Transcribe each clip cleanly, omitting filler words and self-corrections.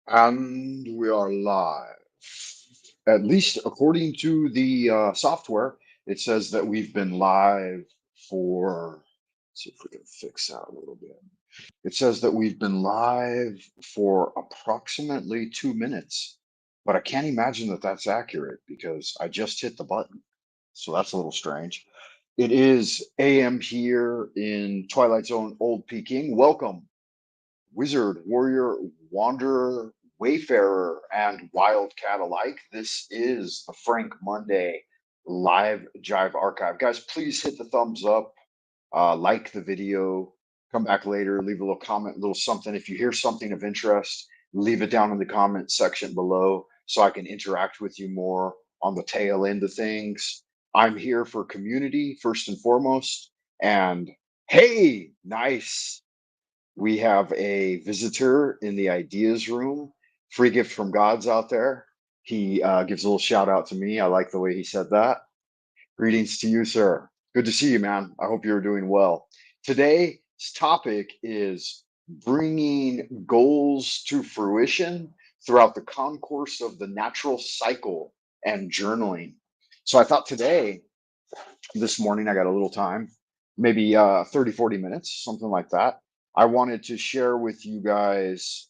And we are live. At least according to the software, it says that we've been live for, let's see if we can fix that a little bit. It says that we've been live for approximately 2 minutes, but I can't imagine that that's accurate because I just hit the button. So that's a little strange. It is AM here in Twilight Zone Old Peking. Welcome wizard, warrior, wanderer, wayfarer, and wildcat alike. This is the Frank Monday live Jive archive. Guys, please hit the thumbs up, like the video, come back later, leave a little comment, a little something. If you hear something of interest, leave it down in the comment section below so I can interact with you more on the tail end of things. I'm here for community first and foremost. And hey, nice. We have a visitor in the ideas room. Free gift from God's out there. He gives a little shout out to me. I like the way he said that. Greetings to you, sir. Good to see you, man. I hope you're doing well. Today's topic is bringing goals to fruition throughout the concourse of the natural cycle and journaling. So I thought today, this morning, I got a little time, maybe 30, 40 minutes, something like that. I wanted to share with you guys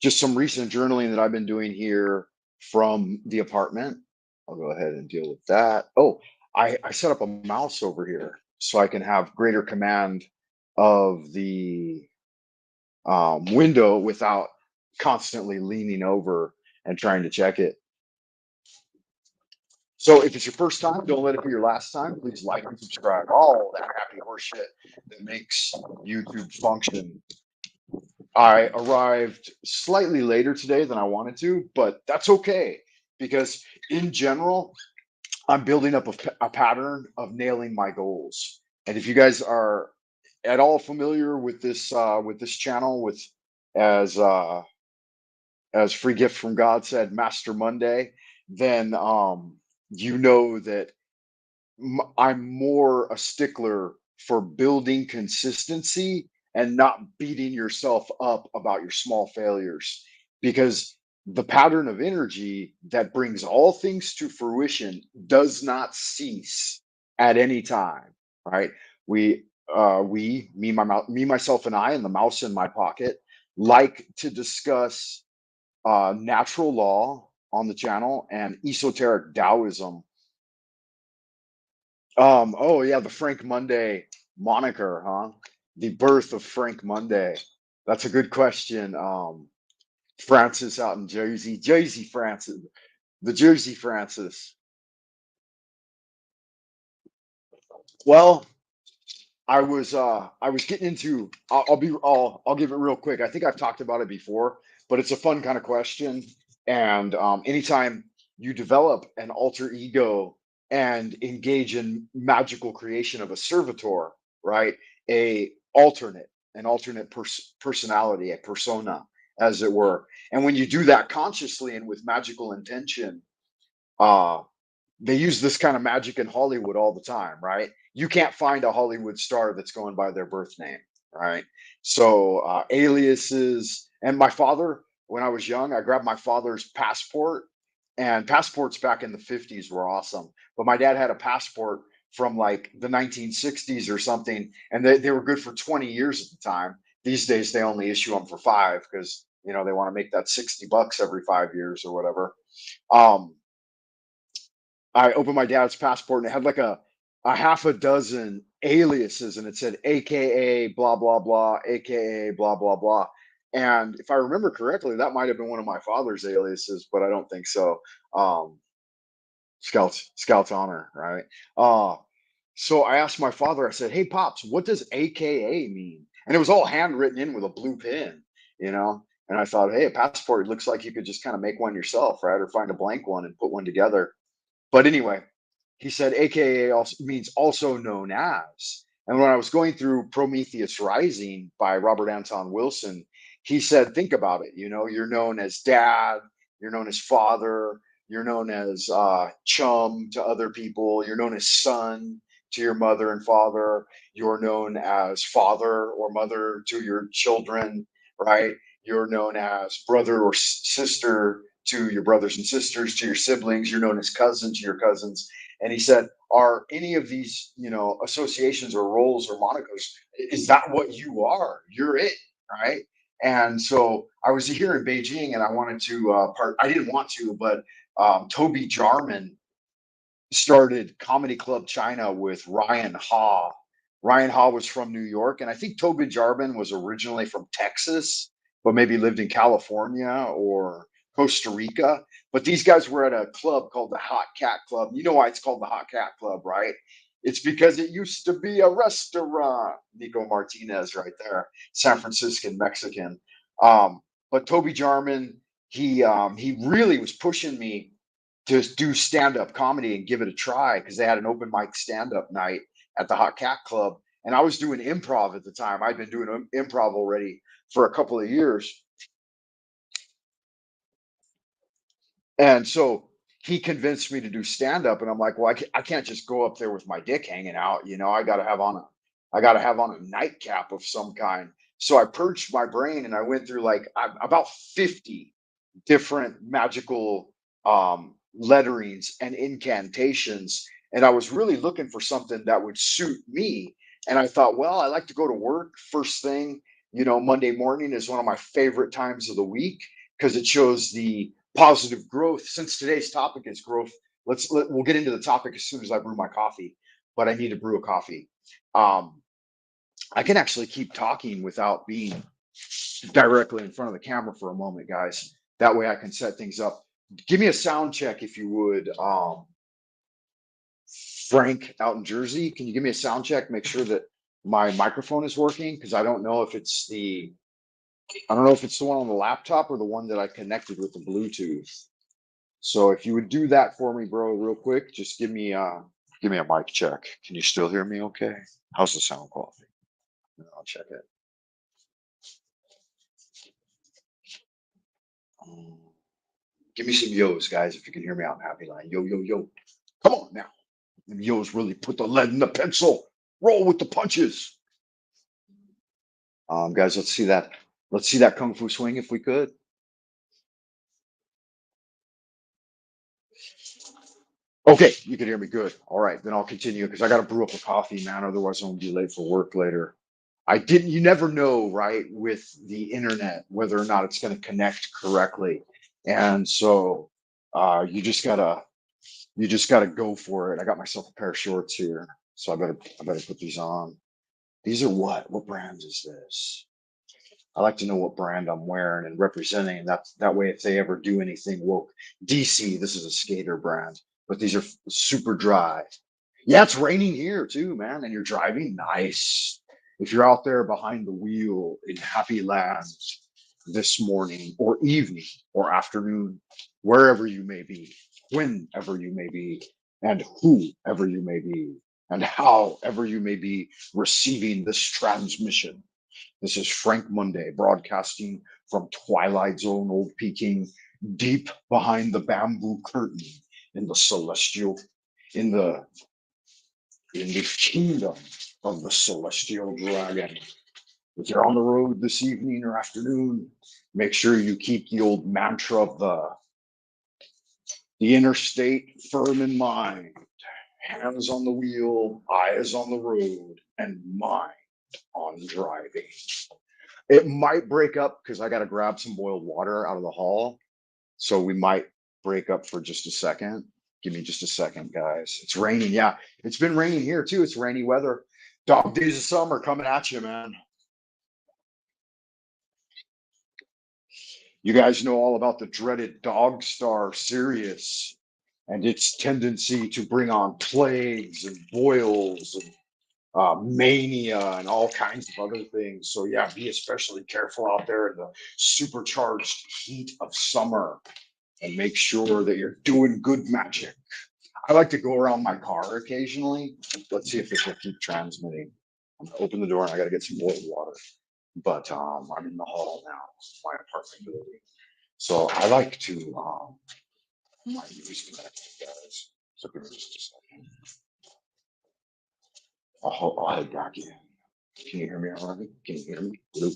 just some recent journaling that I've been doing here from the apartment. I'll go ahead and deal with that. Oh, I set up a mouse over here so I can have greater command of the window without constantly leaning over and trying to check it. So if it's your first time, don't let it be your last time. Please like and subscribe. All that happy horse shit that makes YouTube function. I arrived slightly later today than I wanted to, but that's okay because in general, I'm building up a pattern of nailing my goals. And if you guys are at all familiar with this channel, with as uh, as Free Gift from God said, Master Monday, then you know that I'm more a stickler for building consistency and not beating yourself up about your small failures because the pattern of energy that brings all things to fruition does not cease at any time, right? Me, myself, and I, and the mouse in my pocket, like to discuss natural law on the channel and esoteric Taoism. Oh yeah, the Frank Monday moniker, huh? The birth of Frank Monday. That's a good question. Francis out in Jersey, Jersey Francis, the Jersey Francis. Well, I was getting into. I'll give it real quick. I think I've talked about it before, but it's a fun kind of question. And anytime you develop an alter ego and engage in magical creation of a servitor, right? A an alternate personality, a persona, as it were. And when you do that consciously and with magical intention, uh, they use this kind of magic in Hollywood all the time, right? You can't find a Hollywood star that's going by their birth name, right? So aliases. And my father, when I was young, I grabbed my father's passport, and passports back in the 50s were awesome. But my dad had a passport from like the 1960s or something, and they were good for 20 years at the time. These days, they only issue them for five because they want to make that $60 every 5 years or whatever. Um, I opened my dad's passport and it had like a half a dozen aliases and it said AKA blah blah blah, AKA blah blah blah. And if I remember correctly, that might have been one of my father's aliases, but I don't think so. Um, Scout's honor, right? Uh, so I asked my father, I said, "Hey pops, what does AKA mean?" And it was all handwritten in with a blue pen, you know. And I thought, hey, a passport looks like you could just kind of make one yourself, right? Or find a blank one and put one together. But anyway, he said AKA also means also known as. And when I was going through Prometheus Rising by Robert Anton Wilson, he said, think about it. You're known as dad, you're known as father, you're known as chum to other people, you're known as son to your mother and father, you're known as father or mother to your children, right? you're known as brother or sister to your brothers and sisters, to your siblings. You're known as cousin to your cousins. And he said, are any of these, associations or roles or monikers, is that what you are? You're it, right? And so I was here in Beijing and I wanted to I didn't want to, but Toby Jarman started Comedy Club China with Ryan Ha. Ryan Ha was from New York, and I think Toby Jarman was originally from Texas, but maybe lived in California or Costa Rica. But these guys were at a club called the Hot Cat Club. You know why it's called the Hot Cat Club, right? It's because it used to be a restaurant. Nico Martinez, right there, San Franciscan Mexican. Um, but Toby Jarman, he really was pushing me to do stand-up comedy and give it a try because they had an open mic stand-up night at the Hot Cat Club. And I was doing improv at the time. I'd been doing improv already for a couple of years. And so he convinced me to do stand-up. And I'm like, well, I can't just go up there with my dick hanging out. I gotta have on a nightcap of some kind. So I purged my brain and I went through like about 50 different magical letterings and incantations. And I was really looking for something that would suit me. And I thought, well, I like to go to work first thing. Monday morning is one of my favorite times of the week because it shows the positive growth. Since today's topic is growth, we'll get into the topic as soon as I brew my coffee. But I need to brew a coffee. Um, I can actually keep talking without being directly in front of the camera for a moment, guys. That way I can set things up. Give me a sound check if you would. Frank out in Jersey, can you give me a sound check? Make sure that my microphone is working because I don't know if it's the one on the laptop or the one that I connected with the Bluetooth. So if you would do that for me, bro, real quick, just give me a mic check. Can you still hear me okay? How's the sound quality? I'll check it. Um, Give me some yo's, guys. If you can hear me out in Happy Line. Yo, yo, yo. Come on now. Them yo's really put the lead in the pencil. Roll with the punches. Guys, let's see that. Let's see that kung fu swing if we could. Okay, you can hear me good. All right, then I'll continue because I got to brew up a coffee, man. Otherwise, I'm gonna be late for work later. You never know, right, with the internet, whether or not it's going to connect correctly. And so you just gotta go for it. I got myself a pair of shorts here, so I better put these on. These are what? What brand is this? I like to know what brand I'm wearing and representing. That way, if they ever do anything woke, DC, this is a skater brand, but these are super dry. Yeah, it's raining here too, man, and you're driving nice. If you're out there behind the wheel in happy land this morning or evening or afternoon, wherever you may be, whenever you may be, and whoever you may be, and however you may be receiving this transmission. This is Frank Monday broadcasting from Twilight Zone, Old Peking, deep behind the bamboo curtain in the celestial, in the in the kingdom of the celestial dragon. If you're on the road this evening or afternoon, make sure you keep the old mantra of the interstate firm in mind. Hands on the wheel, eyes on the road, and mind on driving. It might break up because I got to grab some boiled water out of the hall. So we might break up for just a second. Give me just a second, guys. It's raining. Yeah, it's been raining here too. It's rainy weather. Dog days of summer coming at you, man. You guys know all about the dreaded dog star Sirius and its tendency to bring on plagues and boils and mania and all kinds of other things. So yeah, be especially careful out there in the supercharged heat of summer and make sure that you're doing good magic. I like to go around my car occasionally. Let's see if this will keep transmitting. I'm gonna open the door and I gotta get some boiled water. But I'm in the hall now, my apartment building. So I like to my use connected, guys. So give me just a second. I'll head back in. Can you hear me all right? Can you hear me? Hello?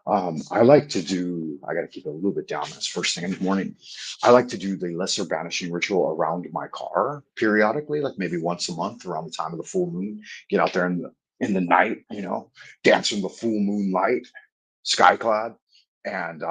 I like to do, I got to keep it a little bit down. That's first thing in the morning. I like to do the lesser banishing ritual around my car periodically, like maybe once a month around the time of the full moon. Get out there in the night, dance in the full moonlight, sky clad, and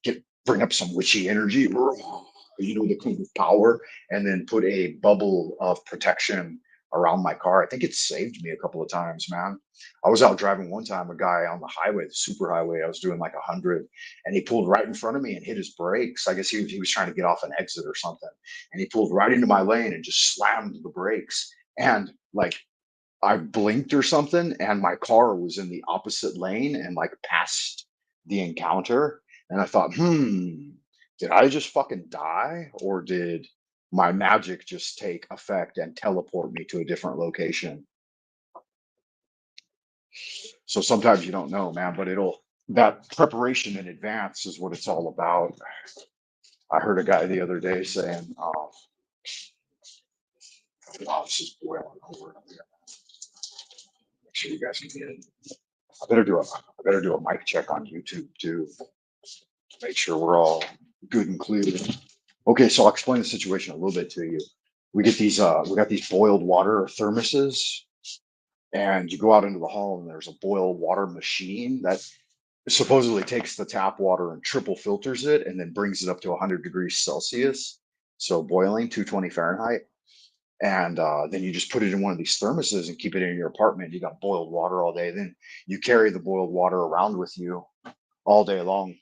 get bring up some witchy energy, the kind of power, and then put a bubble of protection around my car. I think it saved me a couple of times, man. I was out driving one time, a guy on the highway, the super highway. I was doing like 100, and he pulled right in front of me and hit his brakes. I guess he was trying to get off an exit or something, and he pulled right into my lane and just slammed the brakes. And like I blinked or something, and my car was in the opposite lane and like past the encounter. And I thought, did I just fucking die? Or did my magic just take effect and teleport me to a different location? So sometimes you don't know, man, but that preparation in advance is what it's all about. I heard a guy the other day saying, wow, this is boiling over here. Make sure you guys can get it. I better do a mic check on YouTube too. Make sure we're all good and clear. Okay, so I'll explain the situation a little bit to you. We got these boiled water thermoses, and you go out into the hall and there's a boiled water machine that supposedly takes the tap water and triple filters it and then brings it up to 100 degrees Celsius. So boiling 220 Fahrenheit. And then you just put it in one of these thermoses and keep it in your apartment. You got boiled water all day. Then you carry the boiled water around with you all day long.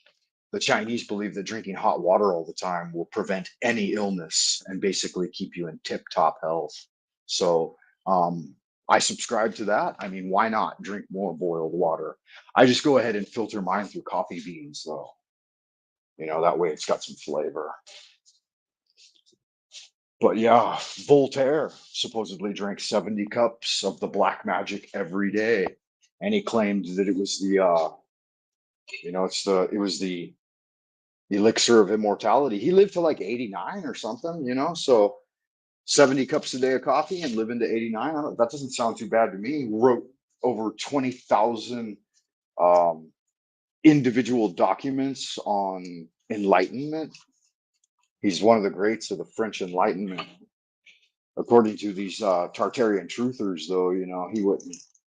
The Chinese believe that drinking hot water all the time will prevent any illness and basically keep you in tip top health. So I subscribe to that. I mean, why not drink more boiled water? I just go ahead and filter mine through coffee beans, though. That way it's got some flavor. But yeah, Voltaire supposedly drank 70 cups of the black magic every day. And he claimed that it was it was the elixir of immortality. He lived to like 89 or something, so 70 cups a day of coffee and living to 89. That doesn't sound too bad to me. He wrote over 20,000 um, individual documents on enlightenment. He's one of the greats of the French Enlightenment. According to these Tartarian truthers, though,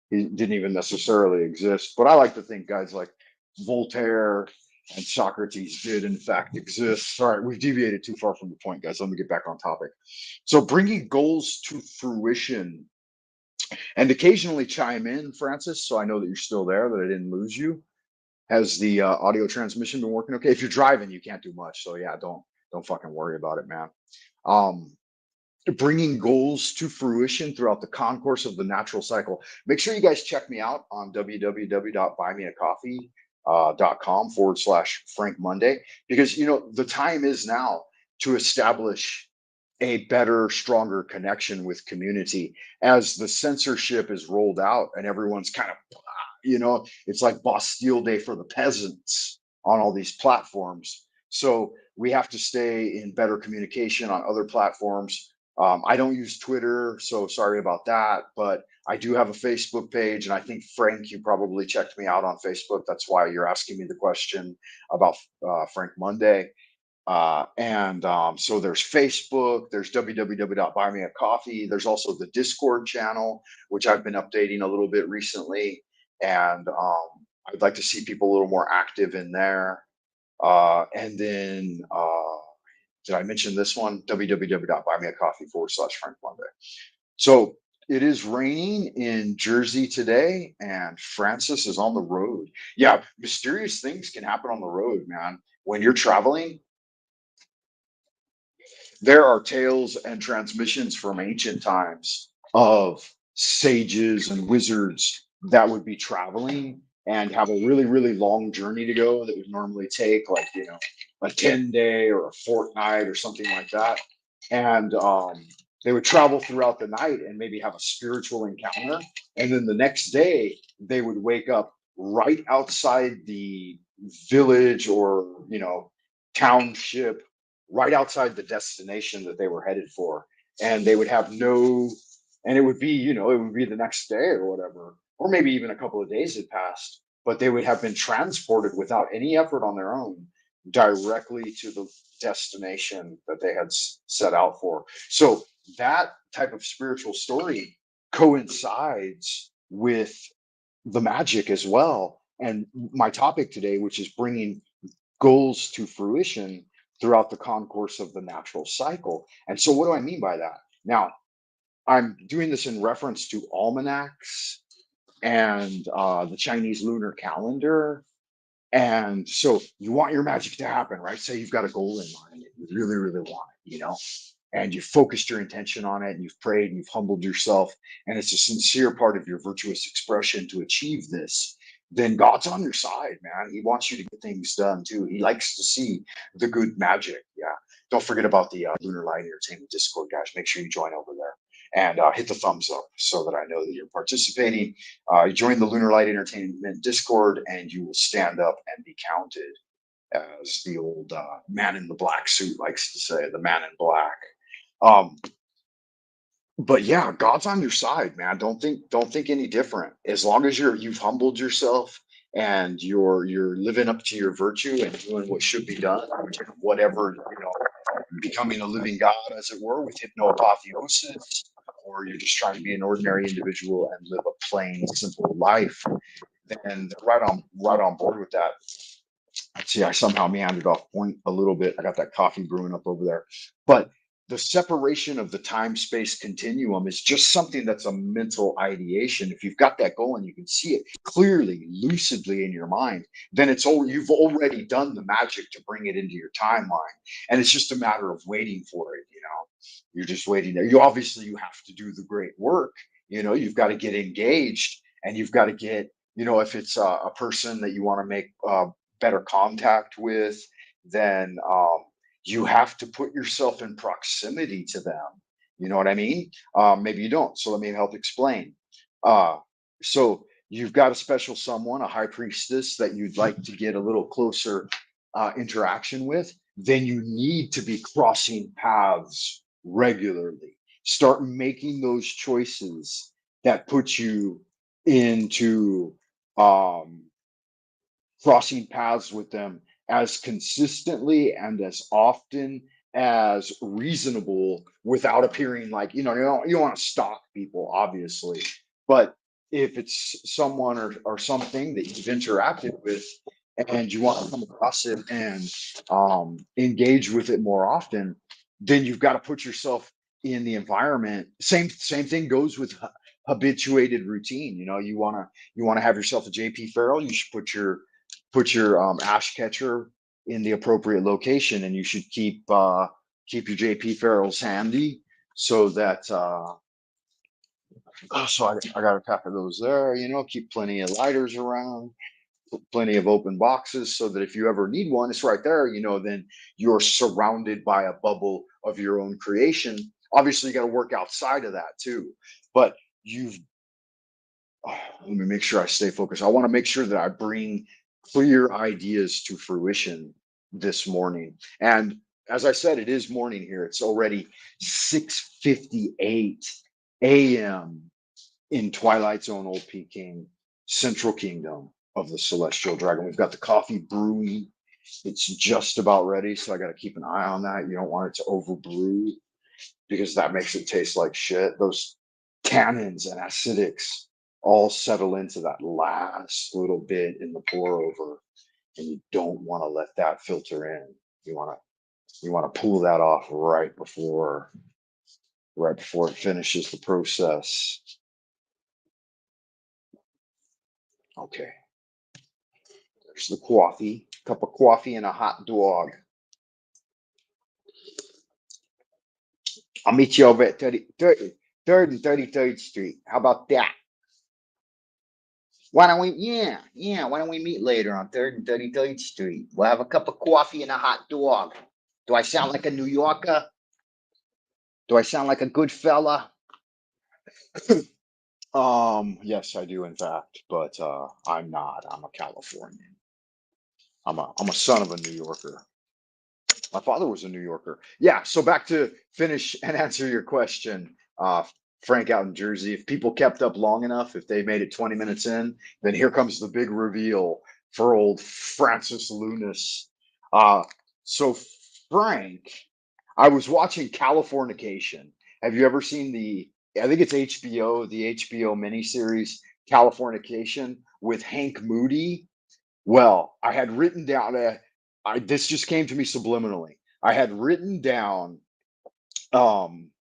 he didn't even necessarily exist. But I like to think guys like Voltaire and Socrates did, in fact, exist. All right, we've deviated too far from the point, guys. Let me get back on topic. So, bringing goals to fruition, and occasionally chime in, Francis, so I know that you're still there, that I didn't lose you. Has the audio transmission been working okay? If you're driving, you can't do much. So yeah, don't fucking worry about it, man. Um, Bringing goals to fruition throughout the concourse of the natural cycle. Make sure you guys check me out on www.buymeacoffee.com/Frank Monday, because the time is now to establish a better, stronger connection with community as the censorship is rolled out and everyone's kind of, it's like Bastille Day for the peasants on all these platforms. So we have to stay in better communication on other platforms. I don't use Twitter, so sorry about that. But I do have a Facebook page, and I think Frank, you probably checked me out on Facebook. That's why you're asking me the question about Frank Monday. So there's Facebook, there's www.buymeacoffee. There's also the Discord channel, which I've been updating a little bit recently, and I'd like to see people a little more active in there. And then did I mention this one? www.buymeacoffee.com/Frank Monday. So it is raining in Jersey today, and Francis is on the road. Yeah, mysterious things can happen on the road, man. When you're traveling, there are tales and transmissions from ancient times of sages and wizards that would be traveling and have a really, really long journey to go that would normally take like, a 10-day or a fortnight or something like that. And they would travel throughout the night and maybe have a spiritual encounter. And then the next day, they would wake up right outside the village or, township, right outside the destination that they were headed for. And they would have and it would be, it would be the next day or whatever, or maybe even a couple of days had passed. but they would have been transported without any effort on their own directly to the destination that they had set out for. So that type of spiritual story coincides with the magic as well. And my topic today, which is bringing goals to fruition throughout the concourse of the natural cycle. And so, what do I mean by that? Now, I'm doing this in reference to almanacs and the Chinese lunar calendar. And so, you want your magic to happen, right? Say you've got a goal in mind, and you really, really want it, and you've focused your intention on it, and you've prayed, and you've humbled yourself, and it's a sincere part of your virtuous expression to achieve this. Then God's on your side, man. He wants you to get things done too. He likes to see the good magic. Yeah. Don't forget about the Lunar Light Entertainment Discord, guys. Make sure you join over there and hit the thumbs up so that I know that you're participating. Join the Lunar Light Entertainment Discord, and you will stand up and be counted, as the old man in the black suit likes to say, the man in black. Um, but yeah, God's on your side, man. Don't think any different. As long as you've humbled yourself and you're living up to your virtue and doing what should be done, whatever, becoming a living God, as it were, with hypnoapotheosis, or you're just trying to be an ordinary individual and live a plain, simple life, then right on board with that. Let's see, I somehow meandered off point a little bit. I got that coffee brewing up over there. But the separation of the time space continuum is just something that's a mental ideation. If you've got that goal and you can see it clearly, lucidly in your mind, then you've already done the magic to bring it into your timeline. And it's just a matter of waiting for it. You're just waiting there. You have to do the great work. You've got to get engaged, and you've got to get, if it's a person that you want to make better contact with, then you have to put yourself in proximity to them. You know what I mean? Maybe you don't. So let me help explain. Uh, so you've got a special someone, a high priestess that you'd like to get a little closer interaction with. Then you need to be crossing paths regularly. Start making those choices that put you into um, crossing paths with them as consistently and as often as reasonable, without appearing like, you don't want to stalk people, obviously. But if it's someone or something that you've interacted with and you want to come across it and engage with it more often, then you've got to put yourself in the environment. Same thing goes with habituated routine. You want to have yourself a JP Farrell. You should put your ash catcher in the appropriate location, and you should keep your JP Farrells handy, so that I got a pack of those there. Keep plenty of lighters around, plenty of open boxes, so that if you ever need one, it's right there. Then you're surrounded by a bubble of your own creation. Obviously, you got to work outside of that too, but you've let me make sure I stay focused. I want to make sure that I bring clear ideas to fruition this morning. And as I said, it is morning here. It's already 6:58 a.m. in Twilight Zone, Old Peking, Central Kingdom of the Celestial Dragon. We've got the coffee brewing. It's just about ready, so I got to keep an eye on that. You don't want it to overbrew, because that makes it taste like shit. Those tannins and acidics all settle into that last little bit in the pour over, and you don't want to let that filter in. You want to pull that off right before it finishes the process. Okay, there's the coffee, cup of coffee and a hot dog. I'll meet you over at 3rd and 33rd Street. How about that? Why don't we meet later on 3rd and 33rd Street? We'll have a cup of coffee and a hot dog. Do I sound like a New Yorker? Do I sound like a good fella? Yes, I do, in fact, but I'm not. I'm a Californian. I'm a son of a New Yorker. My father was a New Yorker. Yeah, so back to finish and answer your question. Frank out in Jersey. If people kept up long enough, if they made it 20 minutes in, then here comes the big reveal for old Francis Lunas. Uh, so Frank, I was watching Californication. Have you ever seen I think it's HBO, the HBO miniseries Californication with Hank Moody? Well, I had written down this just came to me subliminally. I had written down um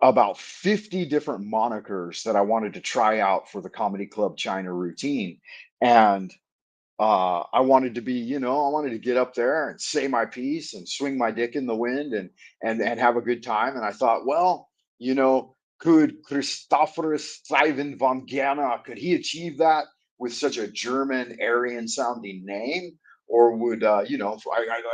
about 50 different monikers that I wanted to try out for the Comedy Club China routine. And I wanted to be, I wanted to get up there and say my piece and swing my dick in the wind and have a good time. And I thought, well, could Christophorus Ivan von Gerna, could he achieve that with such a German Aryan sounding name? Or would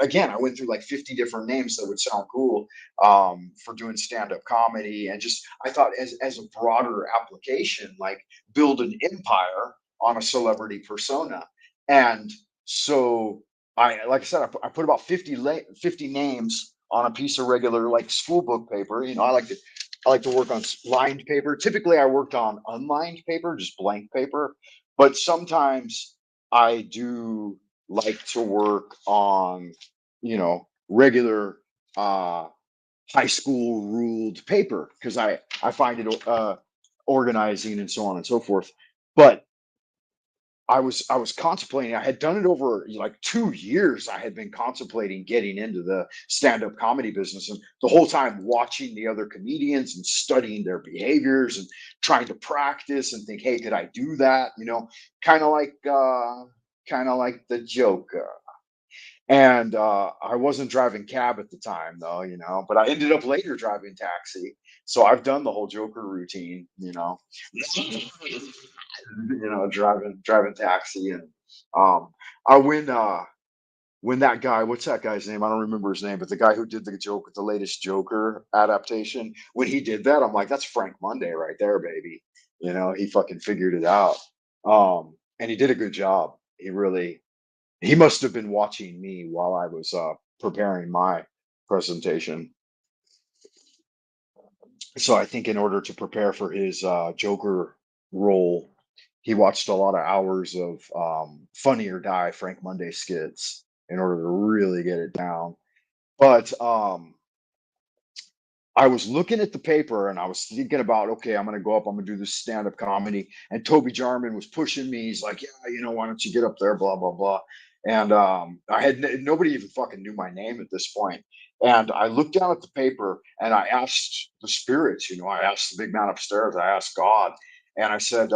again, I went through like 50 different names that would sound cool for doing stand-up comedy, and just I thought as a broader application, like build an empire on a celebrity persona. And so like I said, I put about 50 names on a piece of regular like school book paper. I like to work on lined paper. Typically, I worked on unlined paper, just blank paper. But sometimes I do like to work on, regular uh, high school ruled paper because I find it organizing and so on and so forth. But I was contemplating. I had done it over like 2 years. I had been contemplating getting into the stand-up comedy business, and the whole time watching the other comedians and studying their behaviors and trying to practice and think, hey, could I do that? Kind of like the Joker. And I wasn't driving cab at the time, though, but I ended up later driving taxi. So I've done the whole Joker routine, driving taxi. And um, I when that guy, what's that guy's name? I don't remember his name, but the guy who did the Joker, the latest Joker adaptation, when he did that, I'm like, that's Frank Monday right there, baby. He fucking figured it out. And he did a good job. He must have been watching me while I was preparing my presentation. So I think in order to prepare for his Joker role, he watched a lot of hours of Funny or Die Frank Monday skits in order to really get it down. But I was looking at the paper and I was thinking about, okay, I'm going to go up, I'm going to do this stand up comedy. And Toby Jarman was pushing me. He's like, yeah, why don't you get up there, blah, blah, blah. And nobody even fucking knew my name at this point. And I looked down at the paper and I asked the spirits, I asked the big man upstairs, I asked God, and I said,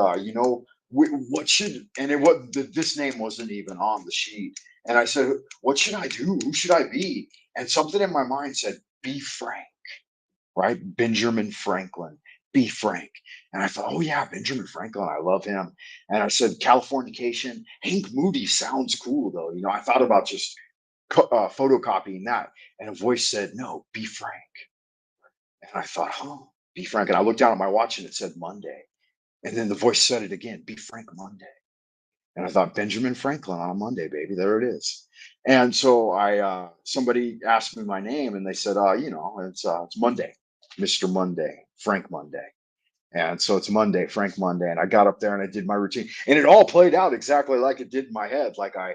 what should, and this name wasn't even on the sheet. And I said, what should I do? Who should I be? And something in my mind said, be Frank, right? Benjamin Franklin, be Frank. And I thought, oh yeah, Benjamin Franklin, I love him. And I said, Californication, Hank Moody sounds cool though. I thought about just photocopying that. And a voice said, no, be Frank. And I thought, oh, be Frank. And I looked down at my watch and it said Monday. And then the voice said it again, be Frank Monday. And I thought, Benjamin Franklin on a Monday, baby, there it is. And so somebody asked me my name and they said, it's Monday, Mr. Monday, Frank Monday. And so it's Monday, Frank Monday. And I got up there and I did my routine. And it all played out exactly like it did in my head. Like I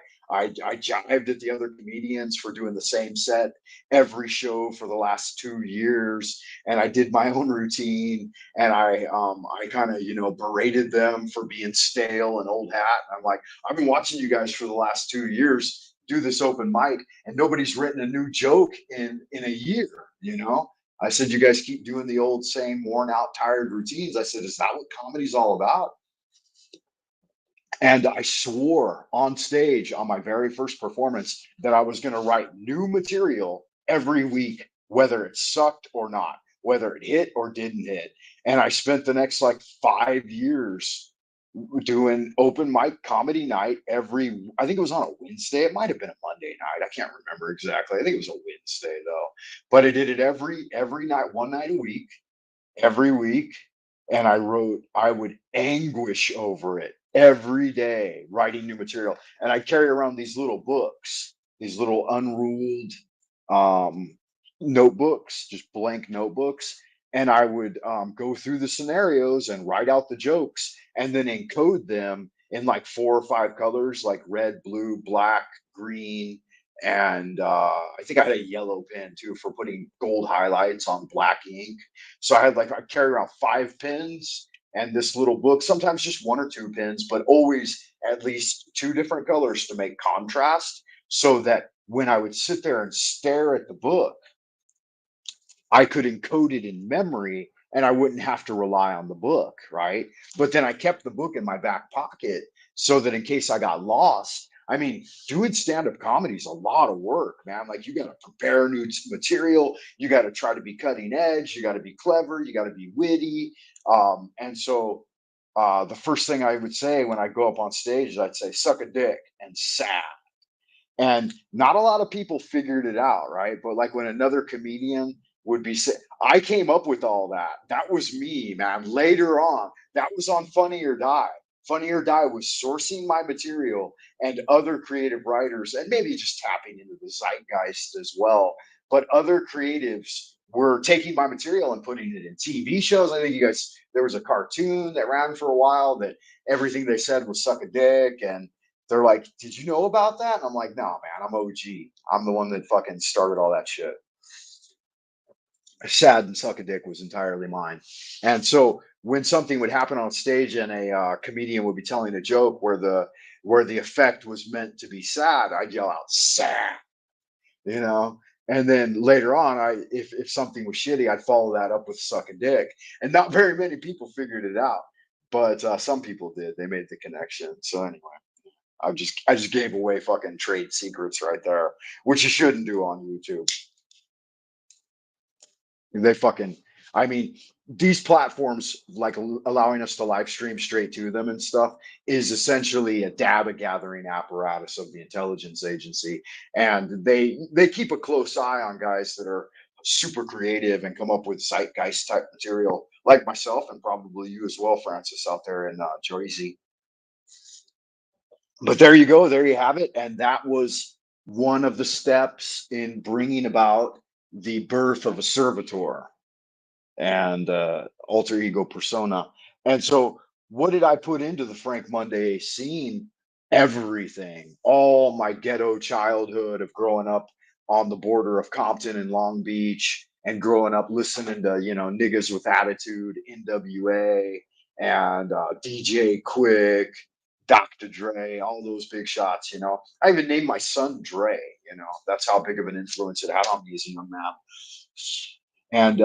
jived at the other comedians for doing the same set every show for the last 2 years. And I did my own routine. And I kind of, berated them for being stale and old hat. And I'm like, I've been watching you guys for the last 2 years do this open mic, and nobody's written a new joke in a year, I said, you guys keep doing the old same worn out, tired routines. I said, is that what comedy's all about? And I swore on stage on my very first performance that I was going to write new material every week, whether it sucked or not, whether it hit or didn't hit. And I spent the next like 5 years doing open mic comedy night I think it was on a Wednesday. It might have been a Monday night. I can't remember exactly. I think it was a Wednesday though. But I did it every night, one night a week, every week. And I would anguish over it every day, writing new material. And I carry around these little books, these little unruled um, notebooks, just blank notebooks. and I would go through the scenarios and write out the jokes and then encode them in like 4 or 5 colors, like red, blue, black, green, and I think I had a yellow pen too for putting gold highlights on black ink. So I carry around 5 pens and this little book, sometimes just 1 or 2 pens, but always at least 2 different colors to make contrast, so that when I would sit there and stare at the book, I could encode it in memory and I wouldn't have to rely on the book, right? But then I kept the book in my back pocket so that in case I got lost, I mean, doing stand-up comedy is a lot of work, man. Like you got to prepare new material, you got to try to be cutting edge, you got to be clever, you got to be witty. The first thing I would say when I go up on stage is I'd say, suck a dick and sad. And not a lot of people figured it out, right? But like when another comedian would be say, I came up with all that. That was me, man. Later on, that was on Funny or Die. Funny or Die was sourcing my material and other creative writers, and maybe just tapping into the zeitgeist as well. But other creatives were taking my material and putting it in TV shows. I think there was a cartoon that ran for a while that everything they said was suck a dick, and they're like, "Did you know about that?" And I'm like, "No, man, I'm OG. I'm the one that fucking started all that shit." Sad and suck a dick was entirely mine. And so when something would happen on stage and a comedian would be telling a joke where the effect was meant to be sad, I'd yell out sad, you know. And then later on, if something was shitty, I'd follow that up with suck a dick. And not very many people figured it out, but some people did. They made the connection. So anyway. I just gave away fucking trade secrets right there, which you shouldn't do on YouTube. They fucking, I mean, these platforms like allowing us to live stream straight to them and stuff is essentially a data gathering apparatus of the intelligence agency, and they keep a close eye on guys that are super creative and come up with zeitgeist type material, like myself and probably you as well, Francis, out there in Jersey. But there you go, there you have it, and that was one of the steps in bringing about the birth of a servitor and alter ego persona. And so, what did I put into the Frank Monday scene? Everything, all my ghetto childhood of growing up on the border of Compton and Long Beach, and growing up listening to niggas with attitude, NWA, and DJ Quick, Dr. Dre, all those big shots. I even named my son Dre. That's how big of an influence it had on me as a young man. And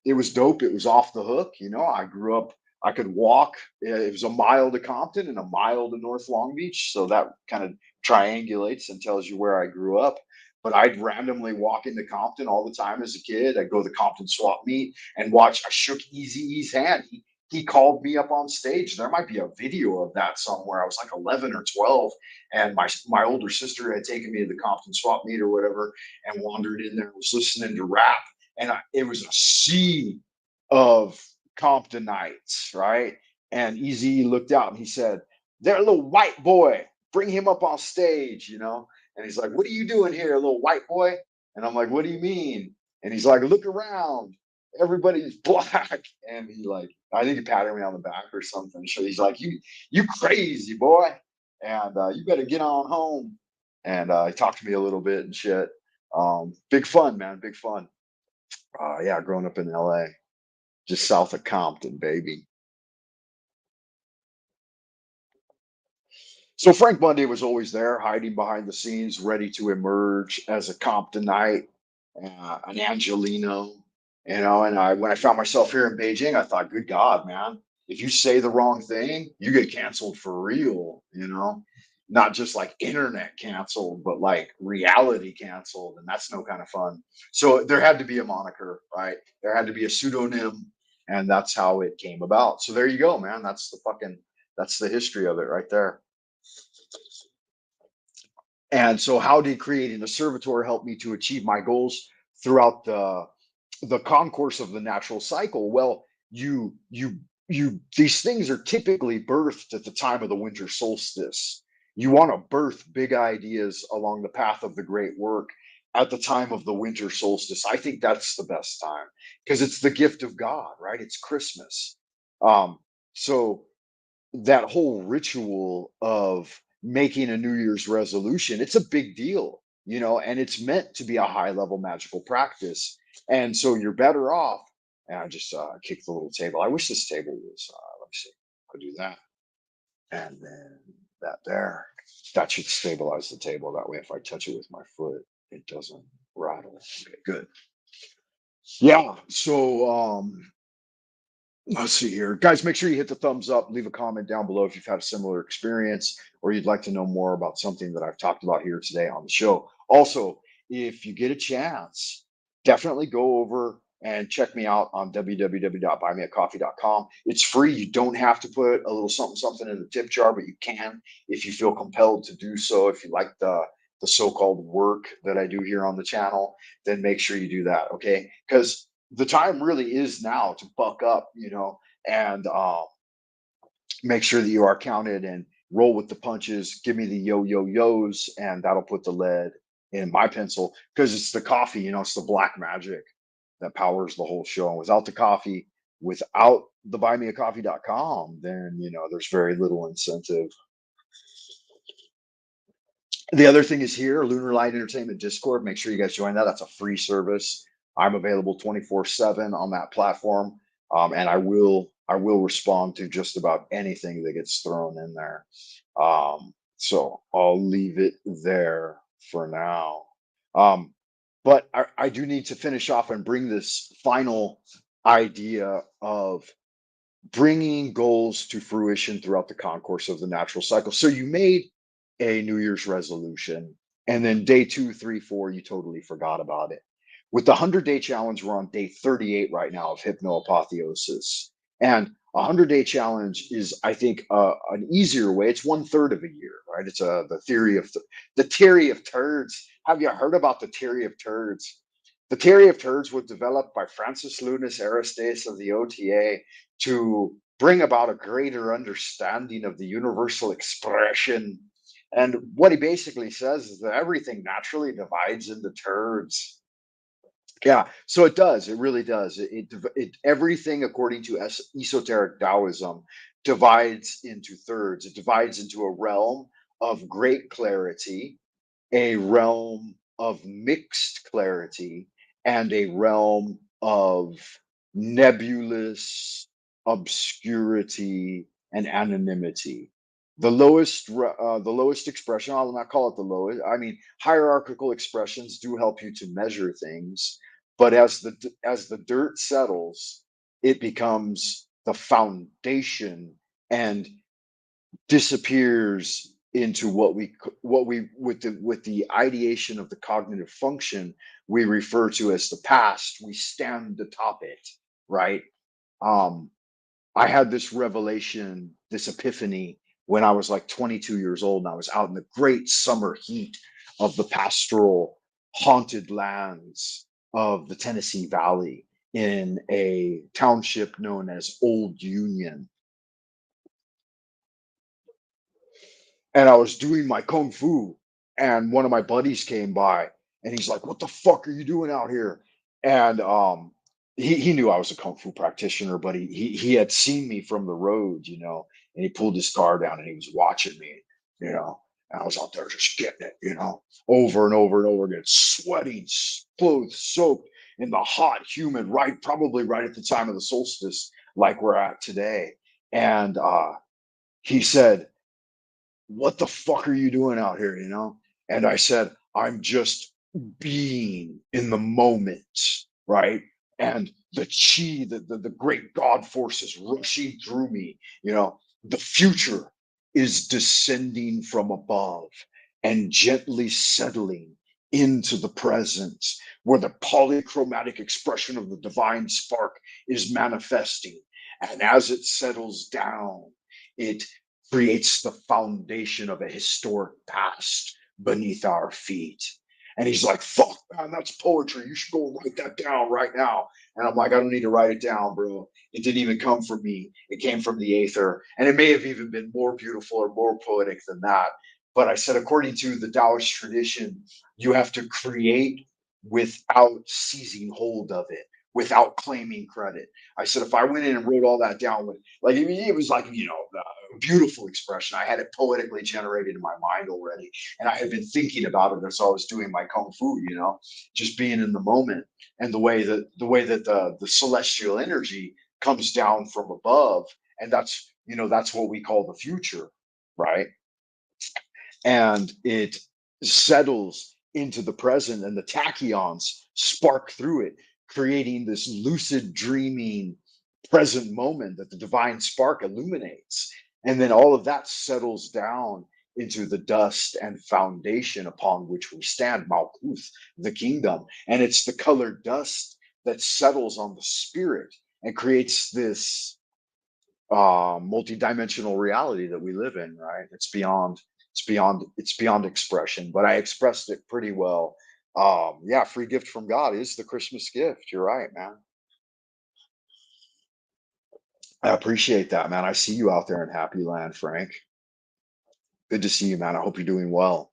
it was dope. It was off the hook. I grew up. I could walk. It was a mile to Compton and a mile to North Long Beach, so that kind of triangulates and tells you where I grew up. But I'd randomly walk into Compton all the time as a kid. I'd go to the Compton swap meet and watch. I shook Eazy-E's hand. He called me up on stage. There might be a video of that somewhere. I was like 11 or 12, and my older sister had taken me to the Compton swap meet or whatever, and wandered in there. Was listening to rap, and it was a sea of Comptonites, right? And Easy looked out and he said, "They're a little white boy. Bring him up on stage." And he's like, "What are you doing here, little white boy?" And I'm like, "What do you mean?" And he's like, "Look around. Everybody's black." And I think he patted me on the back or something. So he's like, "You crazy boy, and you better get on home." And he talked to me a little bit and shit. Big fun, man. Big fun. Yeah, growing up in LA, just south of Compton, baby. So Frank Bundy was always there, hiding behind the scenes, ready to emerge as a Comptonite, an Angelino, And when I found myself here in Beijing, I thought, good God, man, if you say the wrong thing, you get canceled for real. Not just like internet canceled, but like reality canceled, and that's no kind of fun. So there had to be a moniker, right? There had to be a pseudonym, and that's how it came about. So there you go, man. That's the history of it right there. And so, how did creating a servitor help me to achieve my goals throughout the concourse of the natural cycle? Well, these things are typically birthed at the time of the winter solstice. You want to birth big ideas along the path of the great work at the time of the winter solstice. I think that's the best time because it's the gift of God, right? It's Christmas. Um, so that whole ritual of making a New Year's resolution, it's a big deal, and it's meant to be a high level magical practice. And so you're better off. And I just kicked the little table. I wish this table was, let me see, I'll do that. And then that there. That should stabilize the table. That way, if I touch it with my foot, it doesn't rattle. Okay, good. Yeah. So, let's see here. Guys, make sure you hit the thumbs up, leave a comment down below if you've had a similar experience or you'd like to know more about something that I've talked about here today on the show. Also, if you get a chance, definitely go over and check me out on www.buymeacoffee.com. It's free. You don't have to put a little something something in the tip jar, but you can if you feel compelled to do so. If you like the so-called work that I do here on the channel, then make sure you do that, okay? Because the time really is now to buck up, and make sure that you are counted and roll with the punches. Give me the yo-yo-yos, and that'll put the lead in my pencil because it's the coffee, it's the black magic that powers the whole show. And without the coffee, without the buymeacoffee.com, then, there's very little incentive. The other thing is here, Lunar Light Entertainment Discord. Make sure you guys join that. That's a free service. I'm available 24/7 on that platform, and I will respond to just about anything that gets thrown in there. So I'll leave it there for now. But I do need to finish off and bring this final idea of bringing goals to fruition throughout the concourse of the natural cycle. So you made a New Year's resolution, and then day 2, 3, 4, you totally forgot about it. With the 100-day challenge, we're on day 38 right now of hypnoapotheosis. And a 100-day challenge is, I think, an easier way. It's one third of a year, right? It's the theory of turds. Have you heard about the theory of turds? The theory of turds was developed by Francis Lunas Aristes of the OTA to bring about a greater understanding of the universal expression. And what he basically says is that everything naturally divides into turds. Yeah, so it does. It really does. Everything according to esoteric Taoism divides into thirds. It divides into a realm of great clarity, a realm of mixed clarity, and a realm of nebulous obscurity and anonymity. The lowest expression, I'll not call it the lowest. I mean, hierarchical expressions do help you to measure things, but as the dirt settles, it becomes the foundation and disappears into what we with the ideation of the cognitive function we refer to as the past. We stand atop it, right? um I had this revelation, this epiphany, when I was like 22 years old, and I was out in the great summer heat of the pastoral haunted lands of the Tennessee Valley in a township known as Old Union. And I was doing my kung fu, and one of my buddies came by, and he's like, "What the fuck are you doing out here?" And he knew I was a kung fu practitioner, but he had seen me from the road, and he pulled his car down and he was watching me, you know. And I was out there just getting it, over and over and over again, sweating, clothes soaked in the hot, humid, right, probably right at the time of the solstice, like we're at today. And he said, "What the fuck are you doing out here?" And I said, "I'm just being in the moment, right? And the chi, the great God force is rushing through me. The future is descending from above and gently settling into the present, where the polychromatic expression of the divine spark is manifesting. And as it settles down, it creates the foundation of a historic past beneath our feet." And he's like, "Fuck, man, that's poetry. You should go and write that down right now." And I'm like, "I don't need to write it down, bro. It didn't even come from me. It came from the aether. And it may have even been more beautiful or more poetic than that. But I said, according to the Taoist tradition, you have to create without seizing hold of it, without claiming credit. I said, if I went in and wrote all that down with, like, I mean, it was like, a beautiful expression. I had it poetically generated in my mind already. And I had been thinking about it as I was doing my Kung Fu, just being in the moment, and the way that the celestial energy comes down from above. And that's what we call the future, right? And it settles into the present, and the tachyons spark through it, creating this lucid dreaming present moment that the divine spark illuminates. And then all of that settles down into the dust and foundation upon which we stand, Malkuth, the kingdom. And it's the colored dust that settles on the spirit and creates this multi-dimensional reality that we live in, right? It's beyond expression, but I expressed it pretty well. Yeah, free gift from God is the Christmas gift. You're right, man. I appreciate that, man. I see you out there in happy land, Frank. Good to see you, man. I hope you're doing well.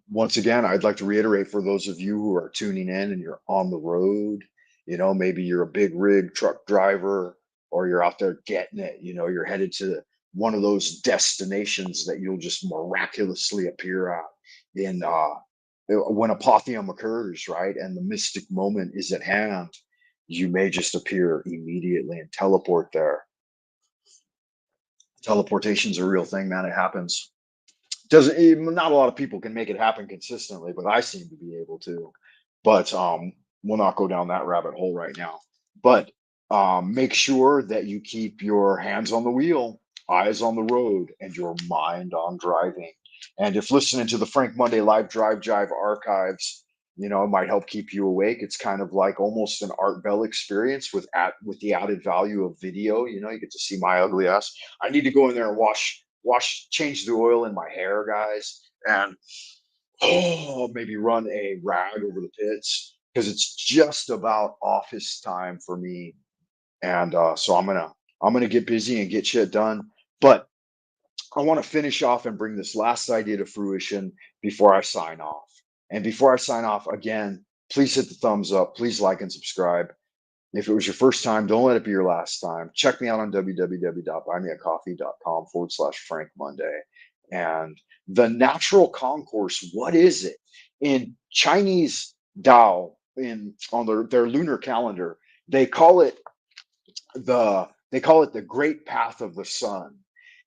Once again, I'd like to reiterate for those of you who are tuning in and you're on the road, maybe you're a big rig truck driver, or you're out there getting it, you're headed to one of those destinations that you'll just miraculously appear at in when apotheum occurs, right? And the mystic moment is at hand. You may just appear immediately and teleport there. Teleportation's a real thing, man. It happens. Not a lot of people can make it happen consistently, but I seem to be able to. But we'll not go down that rabbit hole right now. But make sure that you keep your hands on the wheel, eyes on the road, and your mind on driving. And if listening to the Frank Monday Live Drive Jive archives, it might help keep you awake. It's kind of like almost an Art Bell experience with the added value of video. You get to see my ugly ass. I need to go in there and change the oil in my hair, guys, and maybe run a rag over the pits because it's just about office time for me. And so I'm gonna get busy and get shit done. But I want to finish off and bring this last idea to fruition before I sign off. And before I sign off, again, please hit the thumbs up. Please like and subscribe. If it was your first time, don't let it be your last time. Check me out on www.buymeacoffee.com/Frank Monday. And the natural concourse, what is it? In Chinese Tao, on their lunar calendar, they call it the great path of the sun.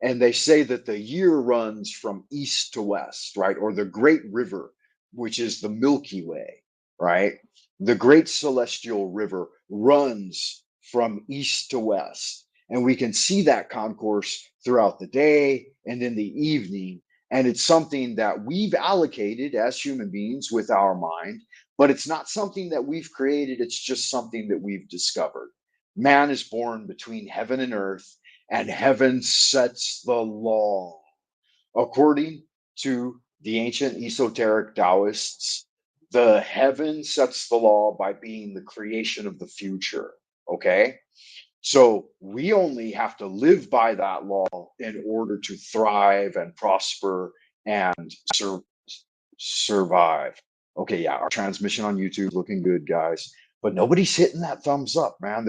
And they say that the year runs from east to west, right? Or the great river, which is the Milky Way, right? The great celestial river runs from east to west. And we can see that concourse throughout the day and in the evening. And it's something that we've allocated as human beings with our mind, but it's not something that we've created. It's just something that we've discovered. Man is born between heaven and earth, and heaven sets the law. According to the ancient esoteric Taoists, the heaven sets the law by being the creation of the future. Okay. So we only have to live by that law in order to thrive and prosper and survive. Okay, yeah, our transmission on YouTube looking good, guys, but nobody's hitting that thumbs up, man.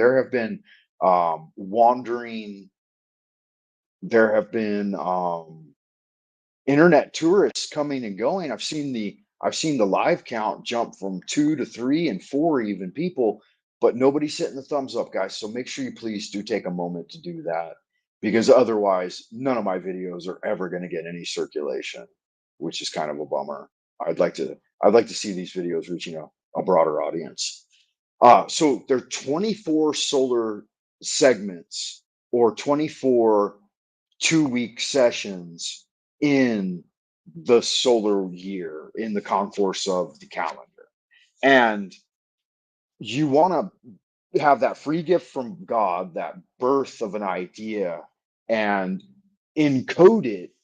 Wandering. There have been internet tourists coming and going. I've seen the live count jump from 2 to 3 and 4 even people, but nobody's hitting the thumbs up, guys. So make sure you please do take a moment to do that, because otherwise none of my videos are ever going to get any circulation, which is kind of a bummer. I'd like to see these videos reaching a broader audience. So there are 24 solar segments, or 24 2-week sessions in the solar year, in the concourse of the calendar. And you want to have that free gift from God, that birth of an idea, and encode it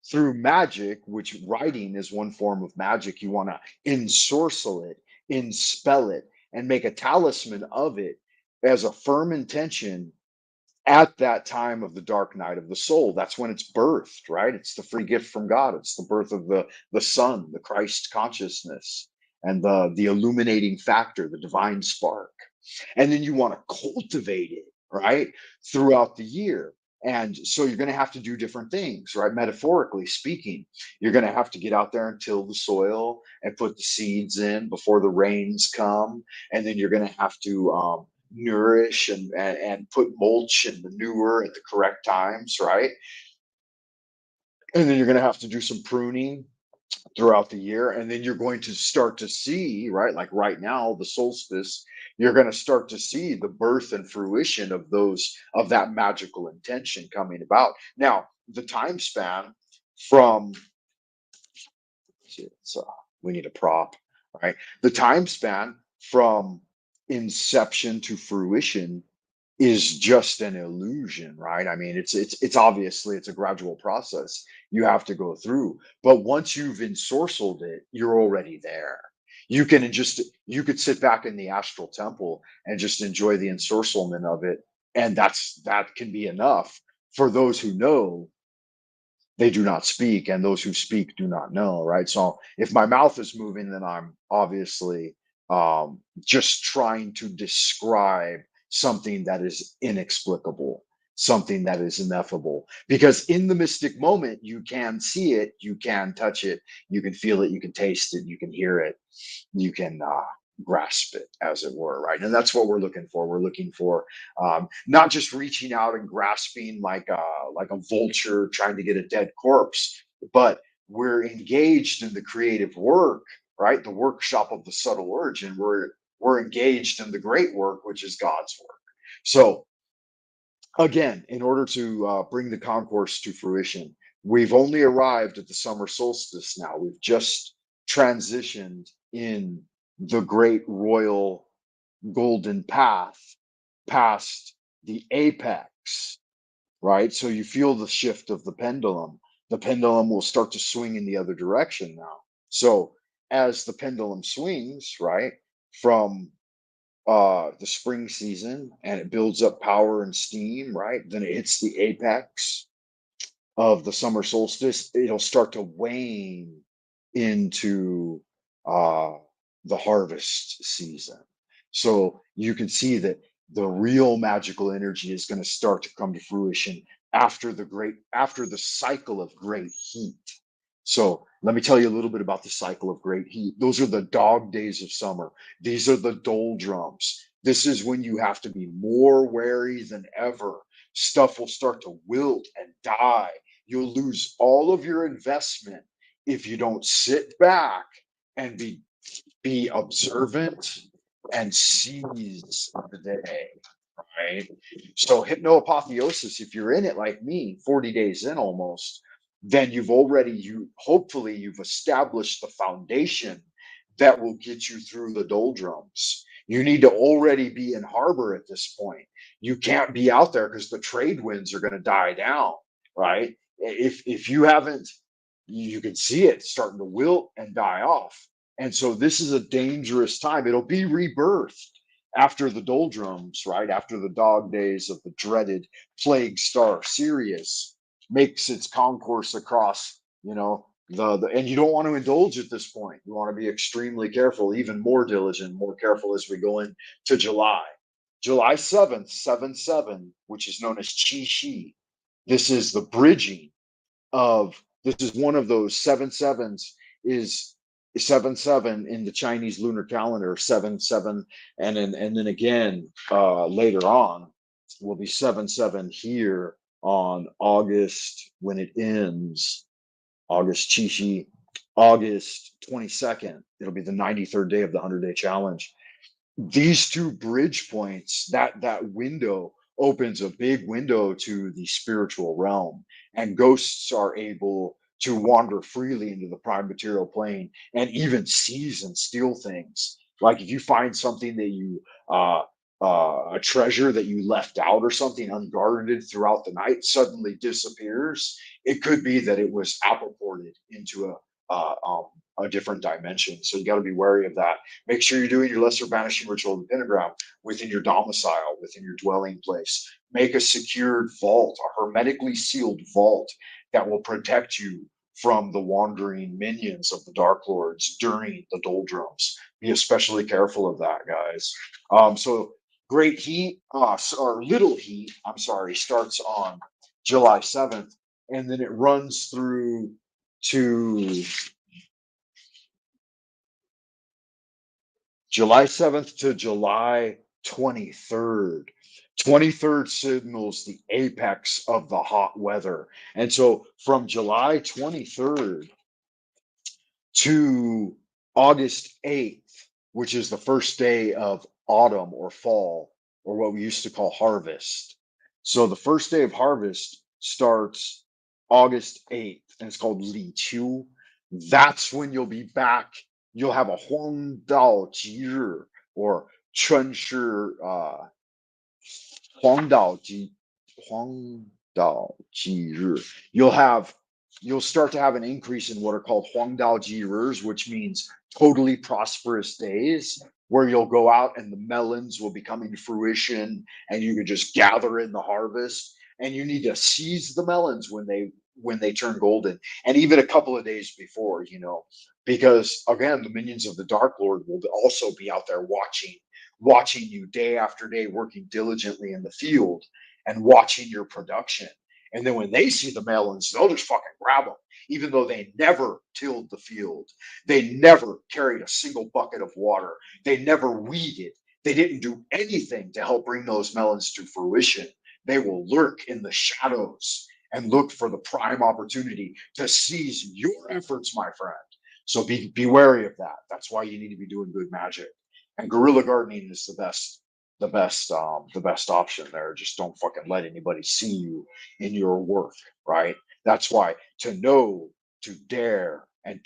through magic, which writing is one form of magic. You want to ensorcel it, inspell it, and make a talisman of it as a firm intention at that time of the dark night of the soul. That's when it's birthed, right? It's the free gift from God. It's the birth of the Son, the Christ consciousness, and the illuminating factor, the divine spark. And then you want to cultivate it, right, throughout the year. And so you're going to have to do different things, right? Metaphorically speaking, you're going to have to get out there and till the soil and put the seeds in before the rains come. And then you're going to have to nourish and put mulch and manure at the correct times, right? And then you're going to have to do some pruning throughout the year, and then you're going to start to see, right, like right now, the solstice, you're going to start to see the birth and fruition of those, of that magical intention coming about. Now the time span from, so we need a prop, right? The time span from inception to fruition is just an illusion, right? I mean, it's obviously it's a gradual process you have to go through, but once you've ensorcelled it, you're already there. You can just you could sit back in the astral temple and just enjoy the ensorcellement of it, and that can be enough for those who know they do not speak, and those who speak do not know, right? So if my mouth is moving, then I'm obviously just trying to describe something that is inexplicable, something that is ineffable. Because in the mystic moment, you can see it, you can touch it, you can feel it, you can taste it, you can hear it, you can grasp it, as it were, right? And that's what we're looking for. We're looking for not just reaching out and grasping like a vulture trying to get a dead corpse, but we're engaged in the creative work, right? The workshop of the subtle origin. We're engaged in the great work, which is God's work. So again, in order to bring the concourse to fruition, we've only arrived at the summer solstice now. We've just transitioned in the great royal golden path past the apex, right? So you feel the shift of the pendulum. The pendulum will start to swing in the other direction now. So as the pendulum swings, right, from the spring season and it builds up power and steam, right? Then it hits the apex of the summer solstice, it'll start to wane into uh, the harvest season. So you can see that the real magical energy is going to start to come to fruition after the cycle of great heat. So let me tell you a little bit about the cycle of great heat. Those are the dog days of summer. These are the doldrums. This is when you have to be more wary than ever. Stuff will start to wilt and die. You'll lose all of your investment if you don't sit back and be observant and seize the day, right? So hypnoapotheosis, if you're in it like me, 40 days in almost, then you hopefully you've established the foundation that will get you through the doldrums. You need to already be in harbor at this point. You can't be out there because the trade winds are going to die down, right? If you haven't, you can see it starting to wilt and die off. And so this is a dangerous time. It'll be rebirthed after the doldrums, right? After the dog days of the dreaded plague star Sirius makes its concourse across, the and you don't want to indulge at this point. You want to be extremely careful, even more diligent, more careful as we go into July. July 7th, 7/7, which is known as Qi Shi. This is the bridging of this is one of those 7/7s is 7/7 in the Chinese lunar calendar, 7/7, and then again later on will be 7/7 here on August when it ends, August Chishi, August 22nd. It'll be the 93rd day of the 100-day challenge. These two bridge points, that window opens a big window to the spiritual realm, and ghosts are able to wander freely into the prime material plane and even seize and steal things. Like if you find something that you a treasure that you left out or something unguarded throughout the night suddenly disappears, it could be that it was apported into uh, um, a different dimension. So you got to be wary of that. Make sure you're doing your lesser banishing ritual of the pentagram within your domicile, within your dwelling place. Make a secured vault, a hermetically sealed vault that will protect you from the wandering minions of the Dark Lords during the doldrums. Be especially careful of that, guys. So Great Heat, or Little Heat, I'm sorry, starts on July 7th, and then it runs through to July 7th to July 23rd. 23rd signals the apex of the hot weather. And so from July 23rd to August 8th, which is the first day of autumn or fall, or what we used to call harvest. So the first day of harvest starts August 8th, and it's called Li Qiu. That's when you'll be back. You'll have a Huang Dao Ji Ri, or Chun Shi 黄道吉日. You'll have you'll start to have an increase in what are called 黄道吉日s, which means totally prosperous days, where you'll go out and the melons will be coming to fruition, and you can just gather in the harvest. And you need to seize the melons when they turn golden, and even a couple of days before, because again, the minions of the Dark Lord will also be out there watching you day after day, working diligently in the field and watching your production. And then when they see the melons, they'll just fucking grab them, even though they never tilled the field. They never carried a single bucket of water. They never weeded. They didn't do anything to help bring those melons to fruition. They will lurk in the shadows and look for the prime opportunity to seize your efforts, my friend. So be wary of that. That's why you need to be doing good magic. And guerrilla gardening is the best option there. Just don't fucking let anybody see you in your work, right? That's why to know, to dare, and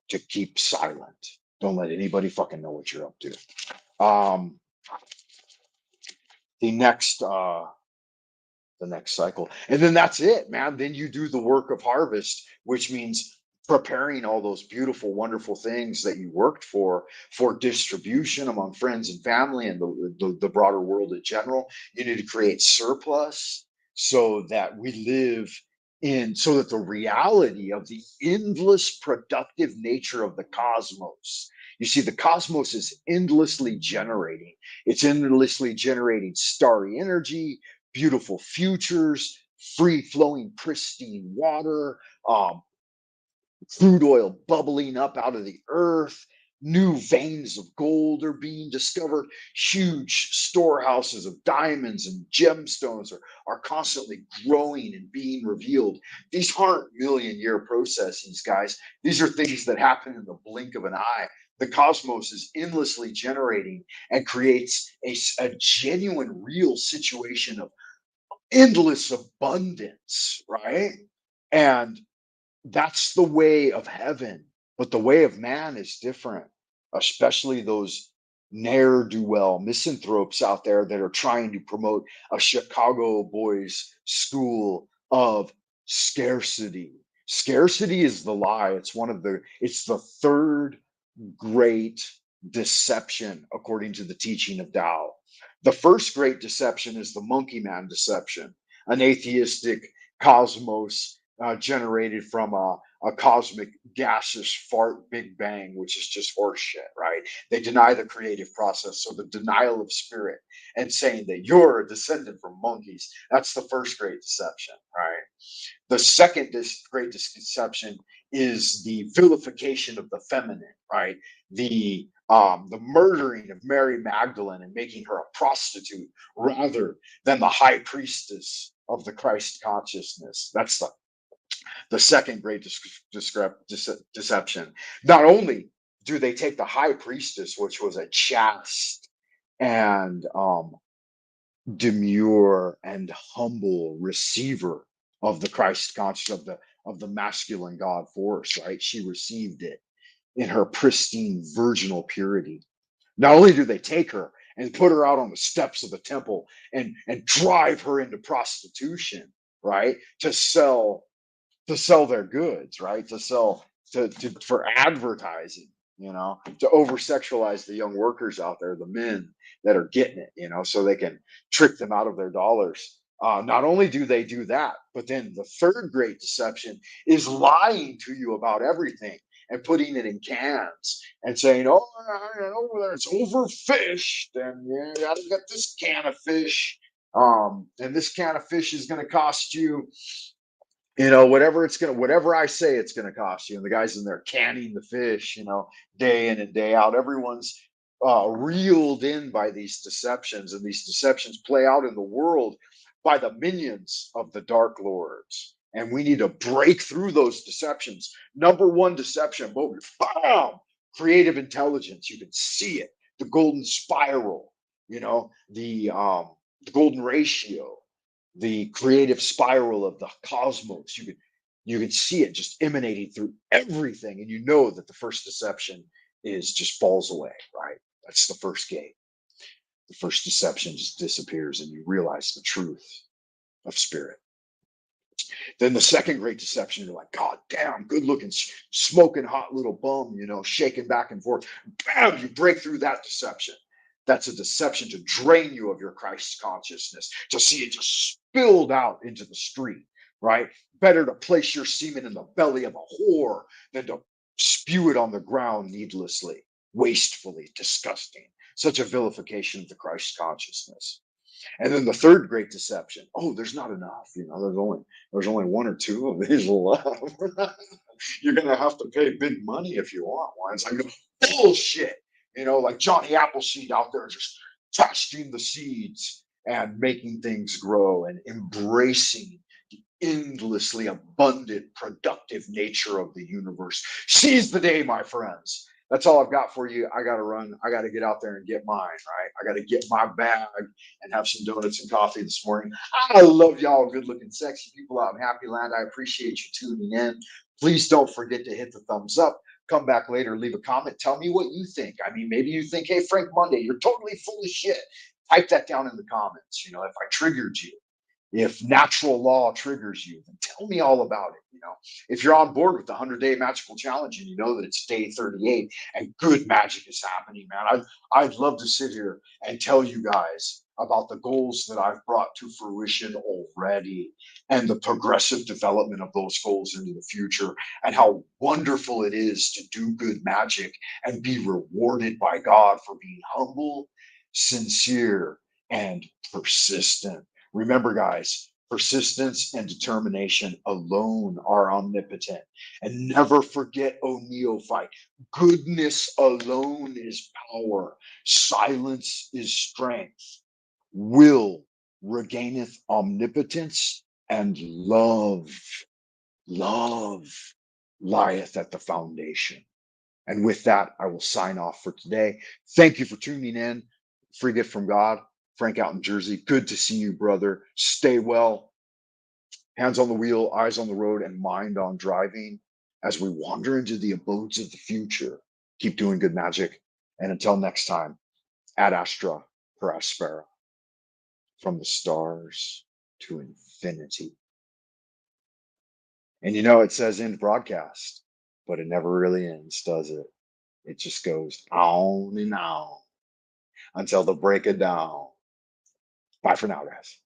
to keep silent. Don't let anybody fucking know what you're up to. Um, the next cycle. And then that's it, man. Then you do the work of harvest, which means preparing all those beautiful, wonderful things that you worked for distribution among friends and family and the broader world in general. You need to create surplus so that we live so that the reality of the endless productive nature of the cosmos. You see, the cosmos is endlessly generating. It's endlessly generating starry energy, beautiful futures, free flowing, pristine water, crude oil bubbling up out of the earth. New veins of gold are being discovered. Huge storehouses of diamonds and gemstones are constantly growing and being revealed. These aren't million-year processes, guys. These are things that happen in the blink of an eye. The cosmos is endlessly generating and creates a genuine, real situation of endless abundance, right? And that's the way of heaven. But the way of man is different, especially those ne'er do well misanthropes out there that are trying to promote a Chicago boys school of scarcity. Scarcity is the lie. It's the third great deception according to the teaching of Tao. The first great deception is the monkey man deception, an atheistic cosmos generated from a cosmic gaseous fart big bang, which is just horseshit, right? They deny the creative process, so the denial of spirit and saying that you're a descendant from monkeys. That's the first great deception, right? The second great deception is the vilification of the feminine, right? The murdering of Mary Magdalene and making her a prostitute rather than the high priestess of the Christ consciousness. That's the second great deception. Not only do they take the high priestess, which was a chaste and demure and humble receiver of the Christ conscious of the masculine God force, right? She received it in her pristine virginal purity. Not only do they take her and put her out on the steps of the temple and drive her into prostitution, right? To sell to sell their goods, right? To sell to for advertising, to over sexualize the young workers out there, the men that are getting it, so they can trick them out of their dollars. Not only do they do that, but then the third great deception is lying to you about everything and putting it in cans and saying, "Oh, over there it's overfished, and you gotta get this can of fish, and this can of fish is going to cost you, whatever I say it's gonna cost you." And the guys in there canning the fish, day in and day out. Everyone's reeled in by these deceptions, and these deceptions play out in the world by the minions of the dark lords. And we need to break through those deceptions. Number one deception, boom, bam, creative intelligence. You can see it. The golden spiral, the golden ratio, the creative spiral of the cosmos. You can see it just emanating through everything, and you know that the first deception is just falls away, right? That's the first gate. The first deception just disappears, and you realize the truth of spirit. Then the second great deception, you're like, God damn, good looking, smoking hot little bum, shaking back and forth. Bam, you break through that deception. That's a deception to drain you of your Christ consciousness, to see it just spilled out into the street, right? Better to place your semen in the belly of a whore than to spew it on the ground needlessly, wastefully, disgusting. Such a vilification of the Christ consciousness. And then the third great deception. Oh, there's not enough. There's only one or two of these left. You're gonna have to pay big money if you want one. It's like bullshit. Like Johnny Appleseed out there just testing the seeds and making things grow and embracing the endlessly abundant, productive nature of the universe. Seize the day, my friends. That's all I've got for you. I got to run. I got to get out there and get mine, right? I got to get my bag and have some donuts and coffee this morning. I love y'all, good looking, sexy people out in Happy Land. I appreciate you tuning in. Please don't forget to hit the thumbs up. Come back later, leave a comment. Tell me what you think. I mean, maybe you think, hey, Frank Monday, you're totally full of shit. Type that down in the comments. If I triggered you, if natural law triggers you, then tell me all about it. If you're on board with the 100-day magical challenge and you know that it's day 38 and good magic is happening, man, I'd love to sit here and tell you guys about the goals that I've brought to fruition already and the progressive development of those goals into the future, and how wonderful it is to do good magic and be rewarded by God for being humble, sincere, and persistent. Remember, guys, persistence and determination alone are omnipotent. And never forget, O neophyte, goodness alone is power, silence is strength, will regaineth omnipotence, and love lieth at the foundation. And with that, I will sign off for today. Thank you for tuning in. Free gift from God. Frank out in Jersey. Good to see you, brother. Stay well. Hands on the wheel, eyes on the road, and mind on driving as we wander into the abodes of the future. Keep doing good magic. And until next time, ad astra per aspera, from the stars to infinity. And it says end broadcast, but it never really ends, does it? It just goes on and on until the break of dawn. Bye for now, guys.